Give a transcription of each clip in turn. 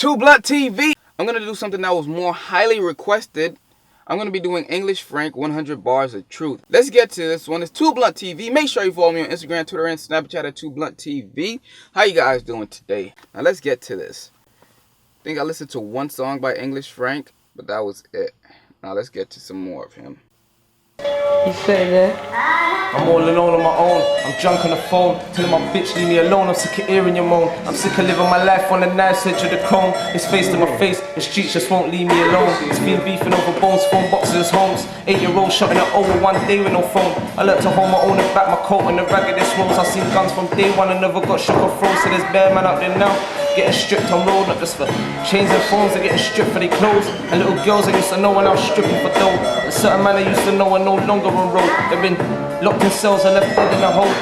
Too Blunt TV. I'm going to do something that was more highly requested. I'm going to be doing English Frank 100 bars of truth. Let's get to this one. It's Too Blunt TV. Make sure you follow me on Instagram, Twitter, and Snapchat at Too Blunt TV. How you guys doing today? Now let's get to this. I think I listened to one song by English Frank, but that was it. Now let's get to some more of him. You say that? I'm all alone on my own, I'm drunk on the phone, telling my bitch leave me alone, I'm sick of hearing your moan. I'm sick of living my life on the knife edge of the chrome. It's face to my face, the streets just won't leave me alone. It's been beefing over bones, phone boxes, homes. 8-year-old shotting it over one day with no phone. I learned to hold my own and back my coat in the raggedest rolls. I seen guns from day one and never got shook or froze. So there's bare man out there now, getting stripped on road, not just for chains and phones, they're getting stripped for their clothes. And little girls I used to know when I was stripping for dough. A certain man I used to know are no longer on road. They've been locked in cells and left dead in a hole.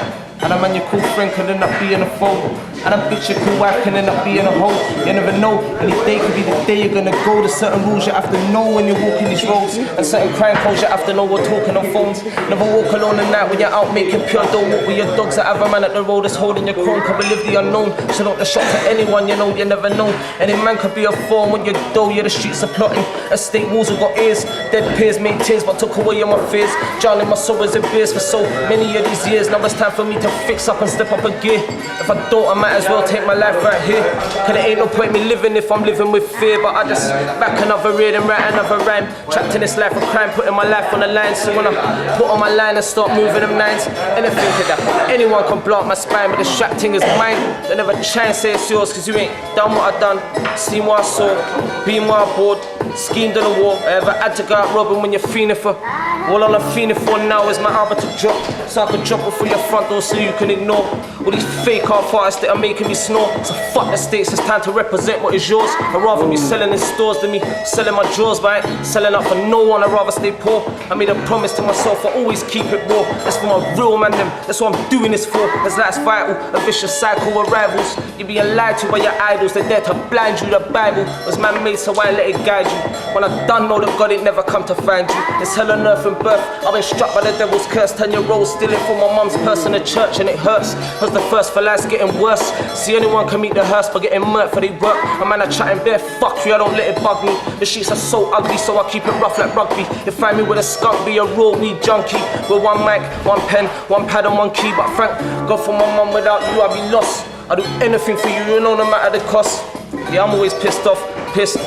And a man you call friend can end up being a foe. And a bitch you call wife can end up being a hoe. You never know, any day could be the day you're gonna go. There's certain rules you have to know when you're walking these roads. And certain crime codes you have to know we're talking on phones. Never walk alone at night when you're out making pure. Don't walk with your dogs that have a man at the road that's holding your chrome. Can't believe the unknown, so don't the shot to anyone, you know, you never know. Any man could be a phone when you're dull, yeah, the streets are plotting. Estate walls have got ears, dead peers made tears, but took away all my fears. Drowning my sorrows in beers for so many of these years. Now it's time for me to fix up and step up a gear. If I don't, I might as well take my life right here. Cause there ain't no point me living if I'm living with fear. But I just back another read and write another rhyme. Trapped in this life of crime, putting my life on the line. So when I put on my line and start moving them lines, anything could happen. Anyone can block my spine, but distracting is mine. They never try and say it's yours, cause you ain't done what I done, seen what I saw, been what I bought, schemed on the war. I ever had to go out robbing when you're fiending for. All I'm fiending for now is my album to drop, so I can drop it through your front door so you can ignore all these fake art artists that are making me snore. So fuck the states, it's time to represent what is yours. I'd rather be selling in stores than me selling my drawers, but I ain't selling up for no one. I'd rather stay poor. I made a promise to myself, I always keep it raw. That's for my real man them, that's what I'm doing this for. Cause life's vital, a vicious cycle of rivals. You're being lied to by your idols, they're there to blind you. The Bible was man-made, so I let it guide you. When I done know that God ain't never come to find you. It's hell on earth and birth, I've been struck by the devil's curse. 10-year-old stealing from my mum's purse in the church, and it hurts. Cause the first for life's getting worse. See, anyone can meet the hearse by getting murked for their work. A man I chatting bare, fuck you, I don't let it bug me. The streets are so ugly, so I keep it rough like rugby. You find me with a skunk, be a raw weed junkie. With one mic, one pen, one pad and one key. But thank God for my mum, without you I'd be lost. I'd do anything for you, you know, no matter the cost. Yeah, I'm always pissed off, pissed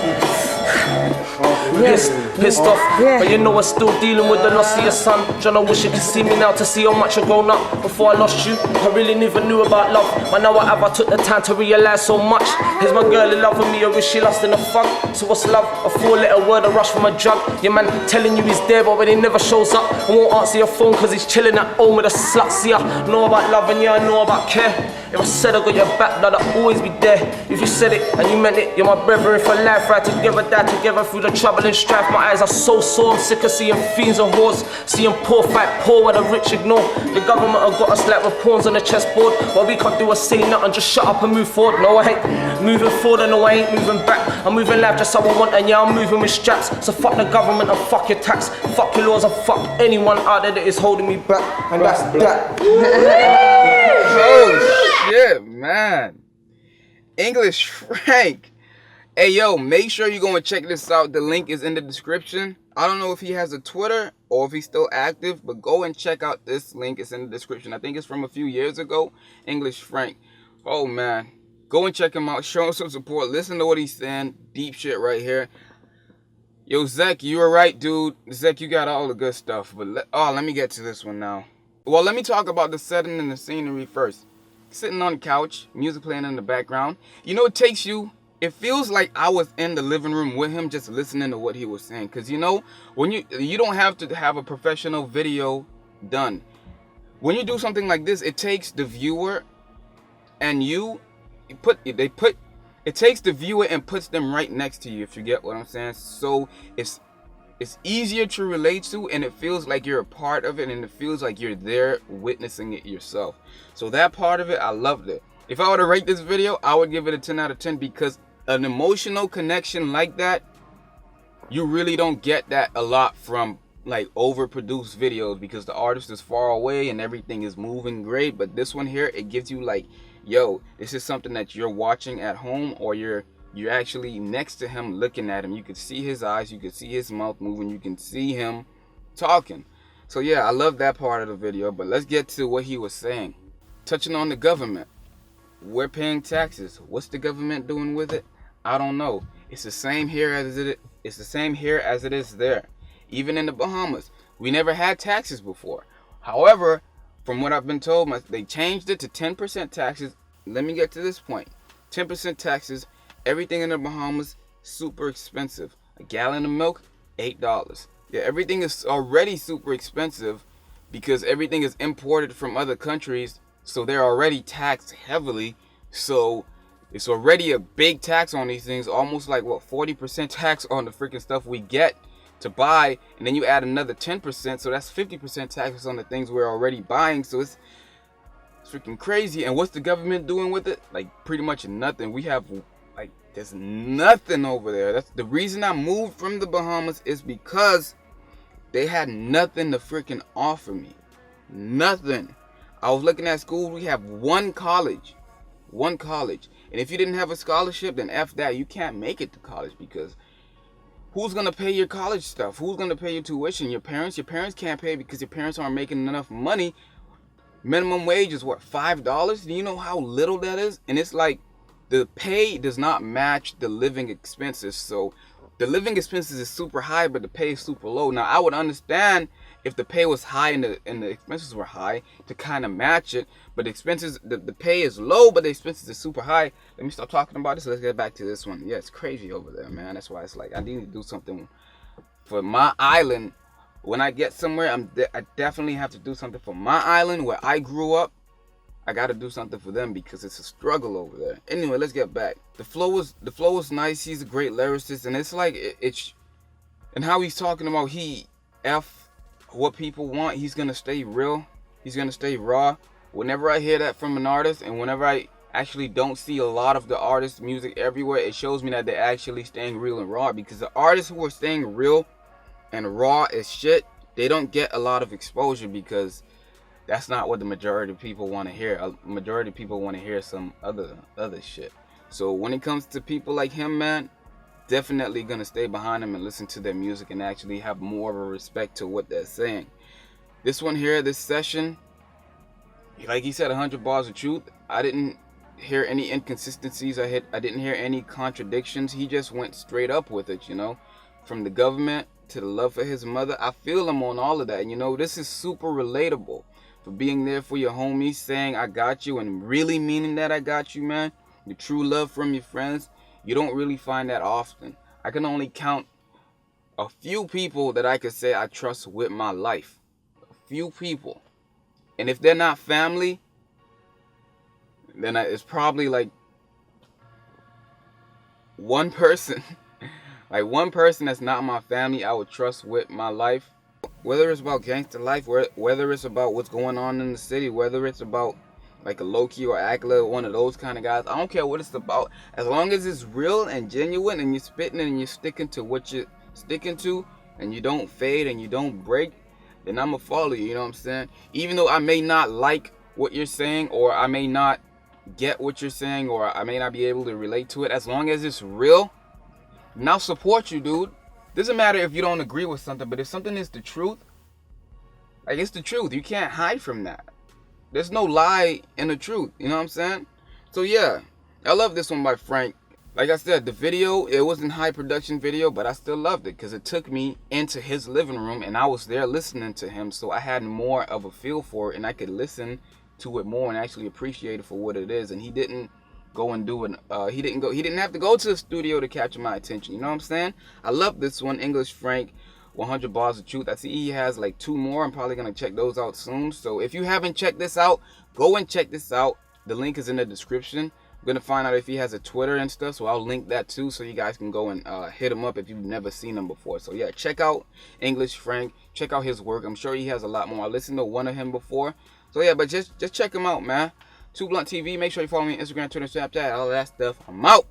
off, but you know I'm still dealing with the loss of your son. John, I wish you could see me now to see how much I've grown up. Before I lost you, I really never knew about love. But now I took the time to realize so much. Here's my girl in love with me, or is she lost in the funk? So what's love? A 4-letter word, a rush from a drug. Your man telling you he's there, but when he never shows up, I won't answer your phone cause he's chilling at home with a slut. See, I know about love and yeah, I know about care. If I said I got your back, blood, I'll always be there. If you said it and you meant it, you're my brethren for life. Right together, die together through the trouble and strife. My eyes are so sore, I'm sick of seeing fiends and whores. Seeing poor fight poor while the rich ignore. The government have got us like we're pawns on the chessboard. What we can't do is say nothing, just shut up and move forward. No, I ain't moving forward and no, I ain't moving back. I'm moving life just how I want, and yeah, I'm moving with straps. So fuck the government and fuck your tax. Fuck your laws and fuck anyone out there that is holding me back. And that's that. Oh shit, man. English Frank. Hey yo, make sure you go and check this out. The link is in the description. I don't know if he has a Twitter or if he's still active, but go and check out this link. It's in the description. I think it's from a few years ago. English Frank. Oh man, go and check him out. Show him some support. Listen to what he's saying. Deep shit right here. Yo, Zek, you were right, dude. Zek, you got all the good stuff. But let me get to this one now. Well, let me talk about the setting and the scenery first. Sitting on the couch, music playing in the background. You know, it feels like I was in the living room with him just listening to what he was saying. Because, you know, when you don't have to have a professional video done. When you do something like this, it takes the viewer and it takes the viewer and puts them right next to you, if you get what I'm saying. So it's easier to relate to, and it feels like you're a part of it, and it feels like you're there witnessing it yourself. So that part of it, I loved it. If I were to rate this video, I would give it a 10 out of 10 because an emotional connection like that, you really don't get that a lot from like overproduced videos because the artist is far away and everything is moving great. But this one here, it gives you like, yo, this is something that you're watching at home or you're You're actually next to him looking at him. You could see his eyes, you could see his mouth moving, you can see him talking. So yeah, I love that part of the video, but let's get to what he was saying. Touching on the government. We're paying taxes. What's the government doing with it? I don't know. It's the same here as it is there. Even in the Bahamas, we never had taxes before. However, from what I've been told, they changed it to 10% taxes. Let me get to this point. 10% taxes. Everything in the Bahamas, super expensive. A gallon of milk, $8. Yeah, everything is already super expensive because everything is imported from other countries. So they're already taxed heavily. So it's already a big tax on these things. Almost like, 40% tax on the freaking stuff we get to buy. And then you add another 10%. So that's 50% taxes on the things we're already buying. So it's freaking crazy. And what's the government doing with it? Like, pretty much nothing. We have, there's nothing over there. That's the reason I moved from the Bahamas, is because they had nothing to freaking offer me. Nothing. I was looking at schools. We have one college. And if you didn't have a scholarship, then F that. You can't make it to college, because who's going to pay your college stuff? Who's going to pay your tuition? Your parents? Your parents can't pay because your parents aren't making enough money. Minimum wage is what, $5? Do you know how little that is? And it's like, the pay does not match the living expenses. So the living expenses is super high, but the pay is super low. Now, I would understand if the pay was high and the expenses were high to kind of match it. But the expenses, the pay is low, but the expenses are super high. Let me stop talking about this. Let's get back to this one. Yeah, it's crazy over there, man. That's why it's like, I need to do something for my island. When I get somewhere, I definitely have to do something for my island where I grew up. I got to do something for them because it's a struggle over there. Anyway, let's get back. The flow was nice. He's a great lyricist, and it's like it's and how he's talking about what people want. He's gonna stay real. He's gonna stay raw. Whenever I hear that from an artist, and whenever I actually don't see a lot of the artists' music everywhere, it shows me that they're actually staying real and raw. Because the artists who are staying real and raw as shit, they don't get a lot of exposure because that's not what the majority of people want to hear. A majority of people want to hear some other shit. So when it comes to people like him, man, definitely gonna stay behind them and listen to their music and actually have more of a respect to what they're saying. This one here, this session, like he said, 100 bars of truth. I didn't hear any inconsistencies. I didn't hear any contradictions. He just went straight up with it, from the government to the love for his mother. I feel him on all of that. This is super relatable. For being there for your homies, saying I got you, and really meaning that I got you, man. The true love from your friends, you don't really find that often. I can only count a few people that I could say I trust with my life. A few people. And if they're not family, then it's probably like one person. Like one person that's not my family I would trust with my life. Whether it's about gangster life, whether it's about what's going on in the city, whether it's about like a Loki or Akla, one of those kind of guys, I don't care what it's about. As long as it's real and genuine and you're spitting and you're sticking to what you're sticking to and you don't fade and you don't break, then I'm going to follow you, you know what I'm saying? Even though I may not like what you're saying, or I may not get what you're saying, or I may not be able to relate to it, as long as it's real, then I'll support you, dude. Doesn't matter if you don't agree with something, but if something is the truth, like it's the truth. You can't hide from that. There's no lie in the truth. You know what I'm saying? So yeah, I love this one by Frank. Like I said, the video, it wasn't high production video, but I still loved it because it took me into his living room and I was there listening to him. So I had more of a feel for it and I could listen to it more and actually appreciate it for what it is. And he didn't go and do it. He didn't have to go to the studio to capture my attention. You know what I'm saying? I love this one, English Frank, 100 bars of truth. I see he has like 2 more. I'm probably gonna check those out soon. So if you haven't checked this out, go and check this out. The link is in the description. I'm gonna find out if he has a Twitter and stuff, so I'll link that too, so you guys can go and hit him up if you've never seen him before. So yeah, check out English Frank. Check out his work. I'm sure he has a lot more. I listened to one of him before. So yeah, but just check him out, man. 2Blunt TV. Make sure you follow me on Instagram, Twitter, Snapchat, all that stuff. I'm out.